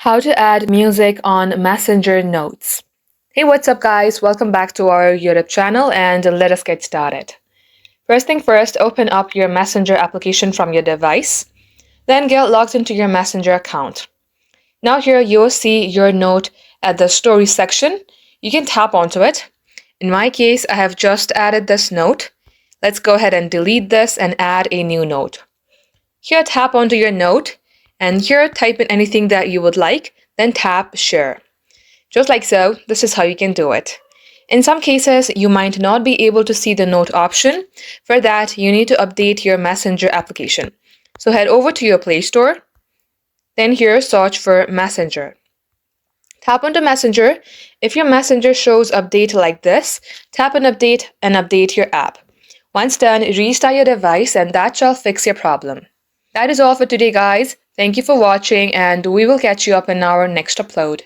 How to add music on Messenger notes. Hey, what's up, guys? Welcome back to our YouTube channel and let us get started. First thing first, open up your Messenger application from your device. Then get logged into your Messenger account. Now, here you'll see your note at the story section. You can tap onto it. In my case, I have just added this note. Let's go ahead and delete this and add a new note. Here, tap onto your note. And here, type in anything that you would like, then tap share. Just like so, this is how you can do it. In some cases, you might not be able to see the note option. For that, you need to update your Messenger application. So head over to your Play Store. Then here, search for Messenger. Tap onto Messenger. If your Messenger shows update like this, tap on update and update your app. Once done, restart your device and that shall fix your problem. That is all for today, guys. Thank you for watching and we will catch you up in our next upload.